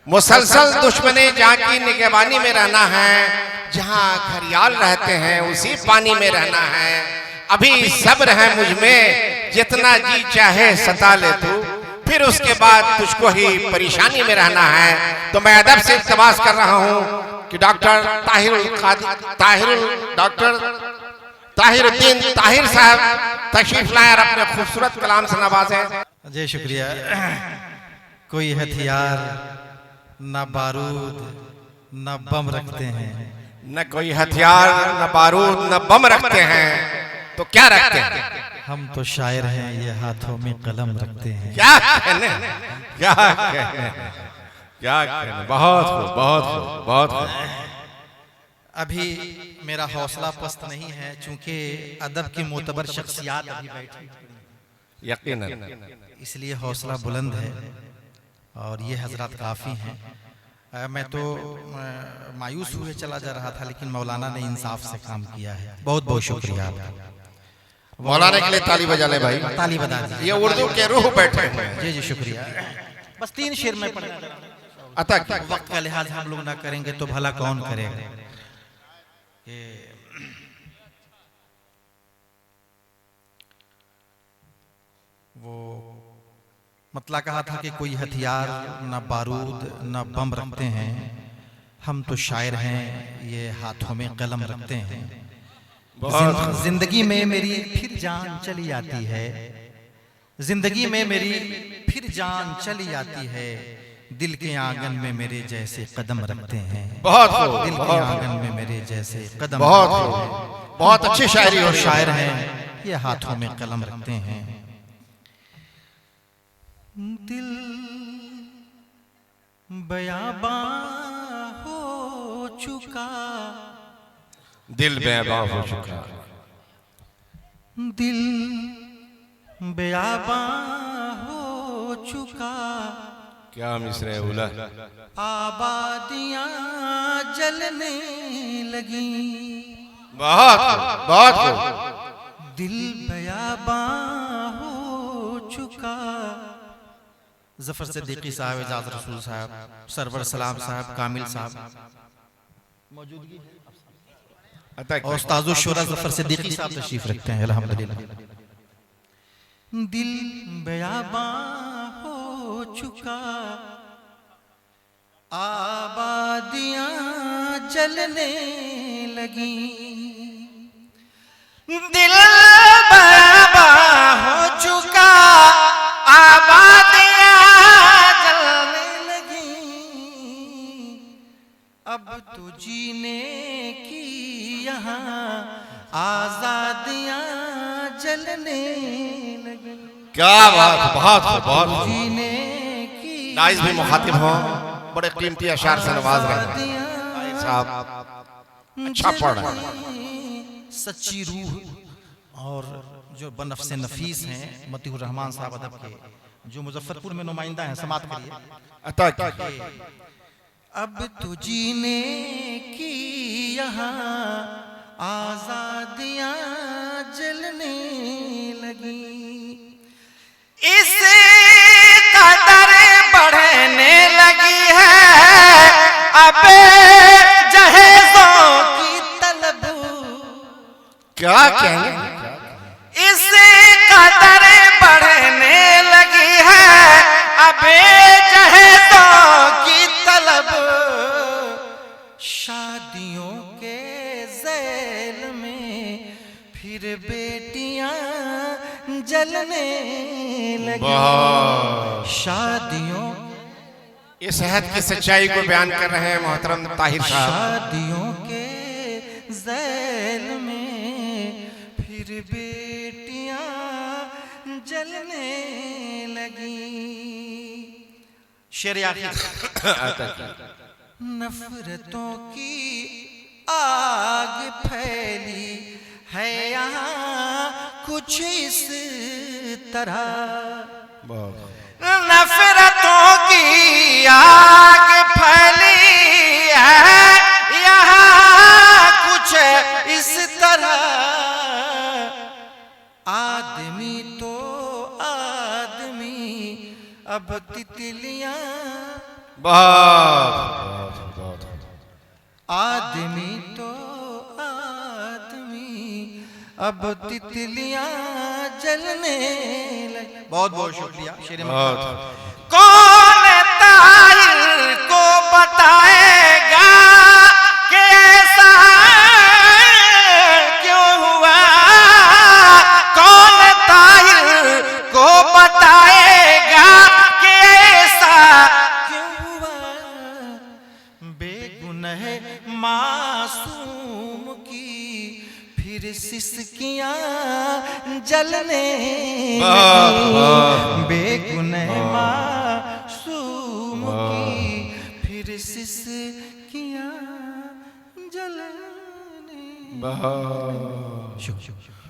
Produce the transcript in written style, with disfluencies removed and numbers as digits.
मुसलसल दुश्मने जहाँ की निगरानी में रहना है, जहाँ घड़ियाल रहते हैं उसी पानी में रहना है। अभी सब्र है मुझ में, जितना जी चाहे सता ले तू, फिर उसके बाद तुझको ही परेशानी में रहना है। तो मैं अदब से इल्तिमास कर रहा हूँ कि डॉक्टर ताहिरुद्दीन ताहिर साहब तशरीफ लाए और अपने खूबसूरत कलाम से नवाजें। जी शुक्रिया। कोई हथियार न बारूद न बम रखते हैं, न कोई हथियार न बारूद न बम रखते हैं, तो क्या रखते हैं? हम तो शायर हैं, ये हाथों में कलम रखते हैं। क्या कहने, क्या कहने, क्या कहने। बहुत खूब, बहुत खूब, बहुत खूब। अभी मेरा हौसला पस्त नहीं है, चूंकि अदब की मोतबर शख्सियात अभी बैठी, यकीनन इसलिए हौसला बुलंद है और ये हजरत काफ़ी हैं। मैं तो मायूस हुए चला जा रहा था, लेकिन मौलाना ने इंसाफ से काम किया है। बहुत बहुत शुक्रिया आपका। मौलाना के लिए ताली बजा ले भाई, ताली बजा दीजिए। ये उर्दू के रूह बैठे हुए हैं। जी जी शुक्रिया। बस 3 शेर में पढ़, अतः वक्त का लिहाज हम लोग ना करेंगे तो भला कौन करेगा। वो मतलब कहा था कि कोई हथियार न बारूद न बम रखते हैं, हम तो शायर हैं, ये हाथों में कलम रखते हैं। जिंदगी में मेरी फिर जान चली आती है, जिंदगी में मेरी फिर जान चली आती है, दिल के आंगन में मेरे जैसे कदम रखते हैं। बहुत खूब, दिल के आंगन में मेरे जैसे कदम बहुत रखते खूब, हैं। बहुत अच्छी शायरी और हो। शायर हैं, ये हाथों में कलम रखते हैं। दिल बयाबां हो चुका, दिल बेबां हो चुका, दिल बयाबां हो चुका, क्या मिसरे उला, आबादियां जलने लगी। बहुत खूब, बहुत खूब। दिल बयाबां हो चुका। जफर सिद्दीकी साहब, एजाज रसूल साहब, सरवर सलाम साहब, कामिल साहब मौजूदगी और उस्ताद शुरा जफर सिद्दीकी साहब तशरीफ रखते हैं। अल्हम्दुलिल्लाह। दिल बयाबां हो चुका, आबादियां जलने लगी। दिल बयाबां हो चुका, आबादियां जलने लगी। अब तो जीने की यहाँ आजादियां जलने लगी। क्या बात, बहुत खूब, बहुत खूब। जीने की नाइस भी मुखातिब हो, बड़े कीमती अशार से नवाज रहे हैं साहब, अच्छा पढ़ रहे हैं। सच्ची रूह और जो बनफ्स नफीस हैं मतीउर रहमान साहब अदब के, जो मुजफ्फरपुर में नुमाइंदा हैं, समात करिए। अतः अब तो जीने की यहाँ आजादियां जलने लगी। इस कदर बढ़ने लगी है अब जहेज़ों की तलब। क्या कहेंगे? इस कदर बढ़ने लगी है अब जहेज़ों की तलब। शादियों के ज़ैल में फिर बेटियां जलने लगी। शादियों, इस सेहत की सच्चाई को बयान कर रहे हैं मोहतरम ताहिर साहब। शादियों के ज़ैल में फिर बेटियां जलने लगी। शेर आखिर। नफरतों की आग फैली है यहाँ कुछ इस तरह। नफरतों की आग फैली है यहाँ कुछ इस तरह। आदमी तो आदमी अब तितलियां बहुत आदमी तो आदमी अब तितलियां जलने लगी। बहुत बहुत शुक्रिया शेर कौन ताहिर को बताएगा कि ऐसा क्यों हुआ? कौन ताहिर को बताएगा कि ऐसा क्यों हुआ? बेगुनाह मासूम की फिर सिसकियां जलने लगी। बेगुनाह मासूम की फिर सिसकियां जलने। शुक्रिया।